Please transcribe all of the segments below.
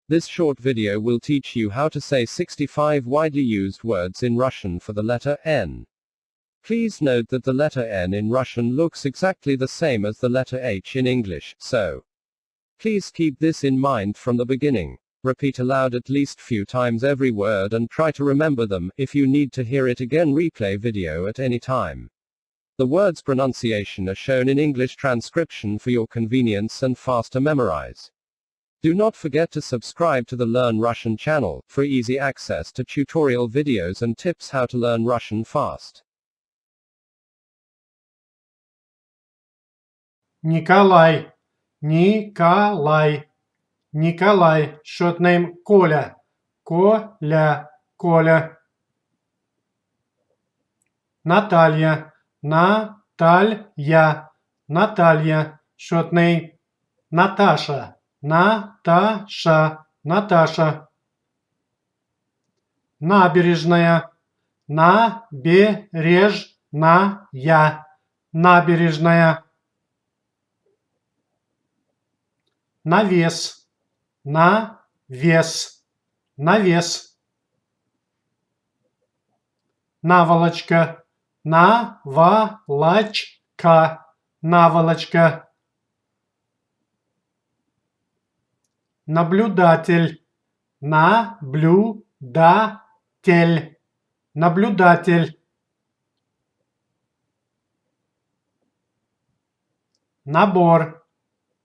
This short video will teach you how to say 65 widely used words in Russian for the letter N. Please note that the letter N in Russian looks exactly the same as the letter H in English, so please keep this in mind from the beginning. Repeat aloud at least few times every word and try to remember them. If you need to hear it again, replay video at any time. The words pronunciation are shown in English transcription for your convenience and faster memorize. Do not forget to subscribe to the Learn Russian channel for easy access to tutorial videos and tips how to learn Russian fast. Николай. Николай. Николай. Short name Коля. Коля. Коля. Наталья. Наталья. Наталья. Short name Наташа. Наташа. Наташа. Набережная. Набережная. Набережная. Навес. Навес. Навес. Наволочка. Наволочка. Наволочка. Наблюдатель. Наблюдатель. Наблюдатель. Набор.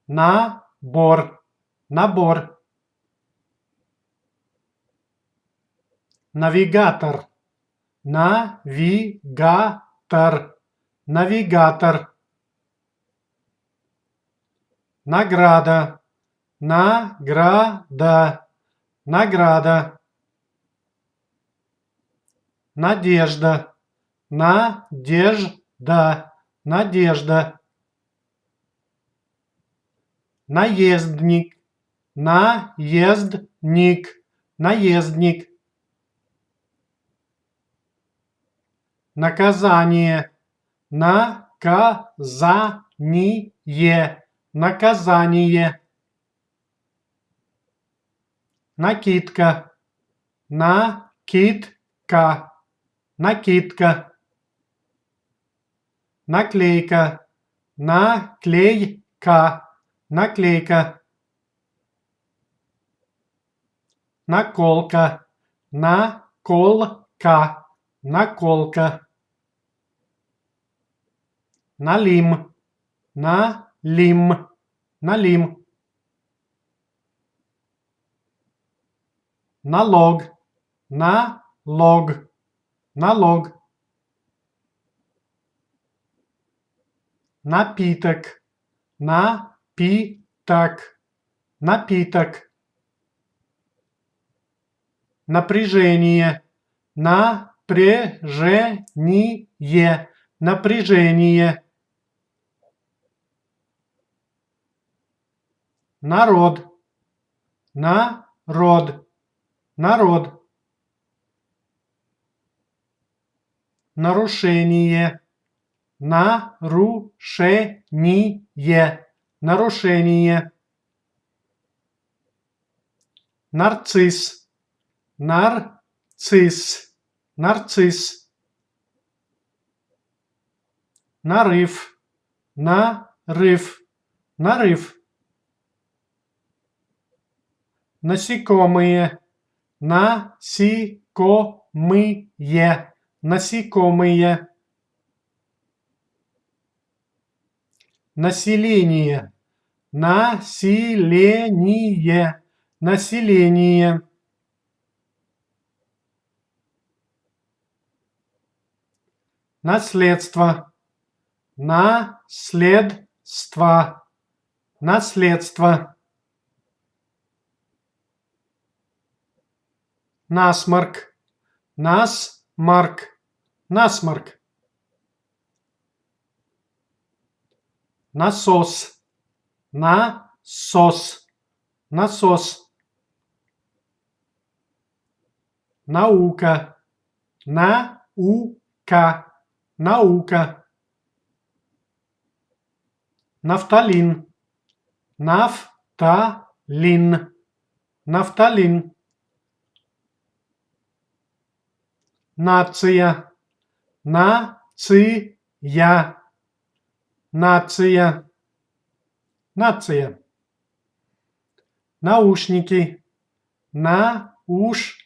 Набор. Набор. Навигатор. Навигатор. Навигатор. Награда. Награда. Награда. Надежда. Надежда. Надежда. Наездник. Наездник. Наездник. Наказание. Наказание. Наказание. Накидка. Накидка. Накидка. Наклейка. Наклейка. Наклейка. Наколка. Наколка. Наколка. Налим. Налим. Налим. Налог. Налог. Налог. Напиток. Напиток. Напиток. Напряжение. Напряжение. Напряжение. Народ. Народ. Народ. Нарушение. Нарушение. Нарушение. Нарцисс. Нарцисс. Нарцисс. Нарыв. Нарыв. Нарыв. Насекомые. Насекомые. Насекомые. Население. Население. Население. Наследство. Наследство. Наследство. Насморк. Насморк. Насморк. Насос. Насос. Насос. Наука. Наука. Наука. Нафталин. Нафталин. нафталин, нация, нация, нация, нация, наушники, наушники,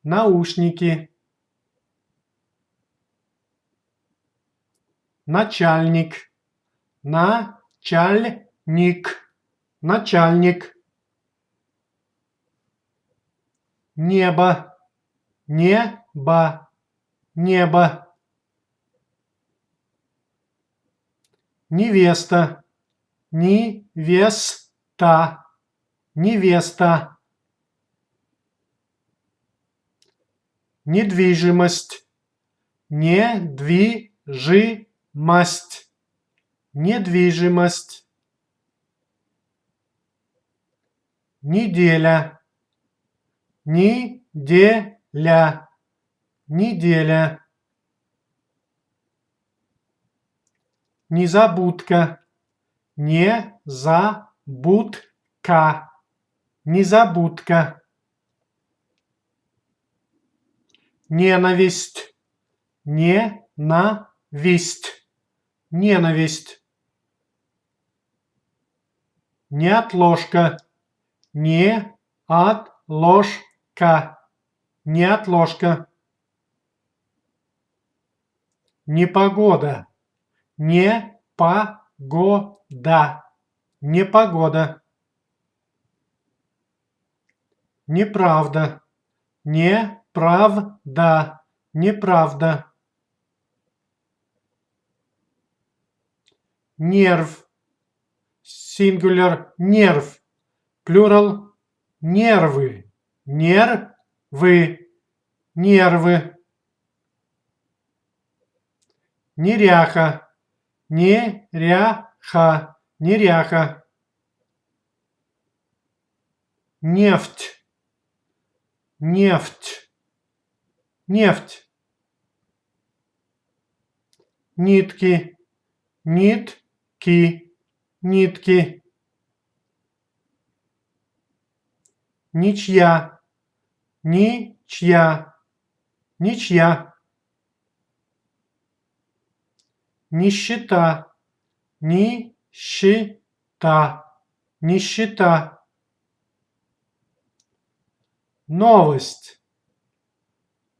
наушники, начальник, начальник, начальник, небо, небо, небо, невеста, невеста, невеста, недвижимость, недвижимость, недвижимость, неделя, неделя, неделя, незабудка, незабудка, незабудка, ненависть, ненависть, ненависть, неотложка, неотложка, неотложка, непогода, непогода, непогода, неправда, неправда, неправда, нерв, singular нерв, plural нервы, нервы, нервы, неряха, неряха, неряха, нефть, нефть, нефть, нитки, нитки, нитки, ничья, ничья, ничья, нищета, нищета, нищета, новость,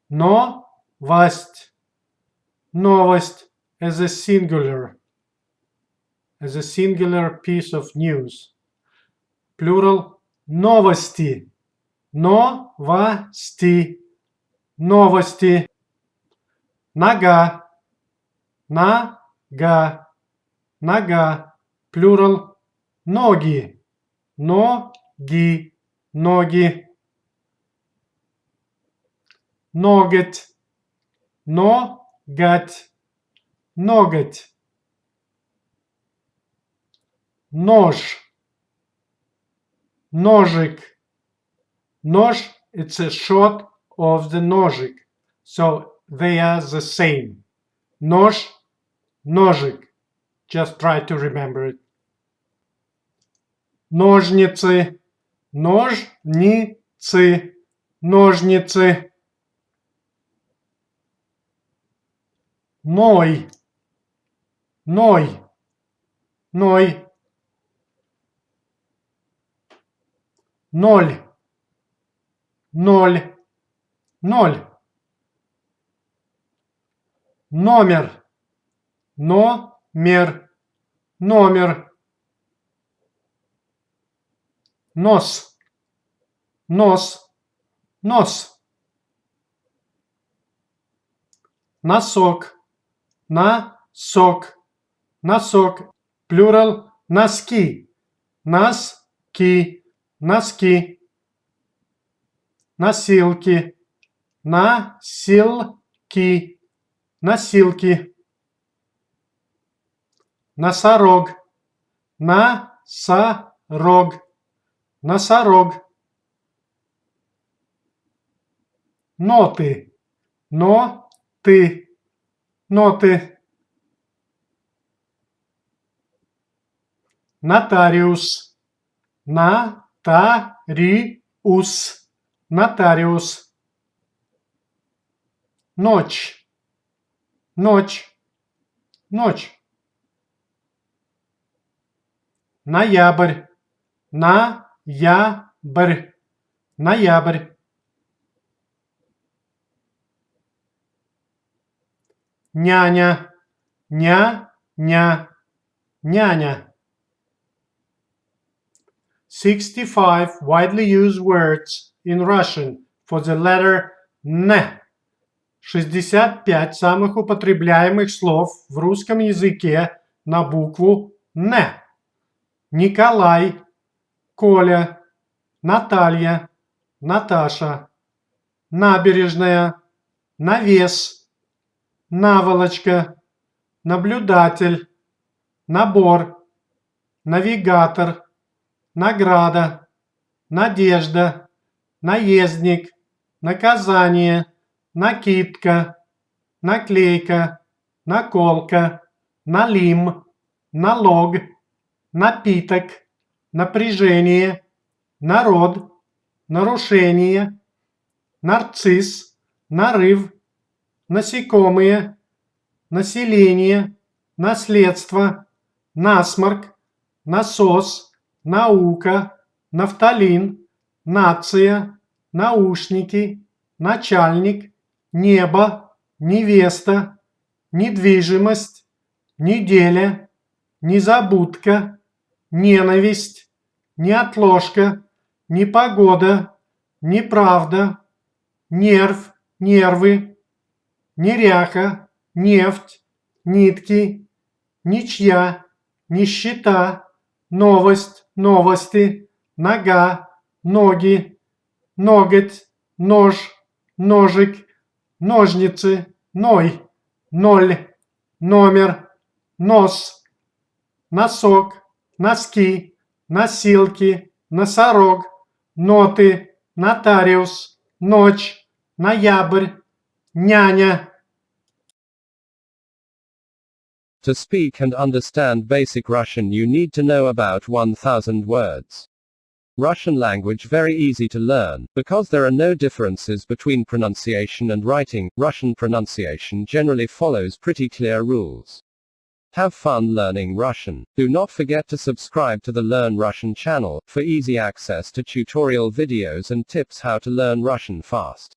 новость, новость as a singular piece of news, plural новости, новости, новости, нога, нога, нога, plural ноги, ноги, ноги, ноготь, ноготь, ноготь, нож, ножик, нож, it's a short of the ножик, so they are the same. Нож, ножик. Just try to remember it. Ножницы, ножницы, ножницы. Ной, ной, ной. Ноль, ноль, ноль. Номер, номер, номер. Нос, нос, нос. Носок, носок, носок. Plural носки, носки, носки. Носилки, носилки, носилки. Носорог, носорог, носорог. Ноты, ноты, ноты. Нотариус, Нотариус. Нотариус. Ночь. Ночь. Ночь. Ноябрь. Ноябрь. Ноябрь. Няня. Няня. Няня. 65 widely used words in Russian for the letter N. 65 самых употребляемых слов в русском языке на букву Н. Николай, Коля, Наталья, Наташа. Набережная, навес, наволочка, наблюдатель, набор, навигатор, награда, надежда, наездник, наказание, накидка, наклейка, наколка, налим, налог, напиток, напряжение, народ, нарушение, нарцисс, нарыв, насекомые, население, наследство, насморк, насос, наука, нафталин, нация, наушники, начальник, небо, невеста, недвижимость, неделя, незабудка, ненависть, неотложка, непогода, неправда, нерв, нервы, неряха, нефть, нитки, ничья, нищета, новость, новости, нога, ноги, ноготь, нож, ножик, ножницы, ной, ноль, номер, нос, носок, носки, носилки, носорог, ноты, нотариус, ночь, ноябрь, няня. To speak and understand basic Russian, you need to know about 1000 words. Russian language very easy to learn, because there are no differences between pronunciation and writing. Russian pronunciation generally follows pretty clear rules. Have fun learning Russian. Do not forget to subscribe to the Learn Russian channel, for easy access to tutorial videos and tips how to learn Russian fast.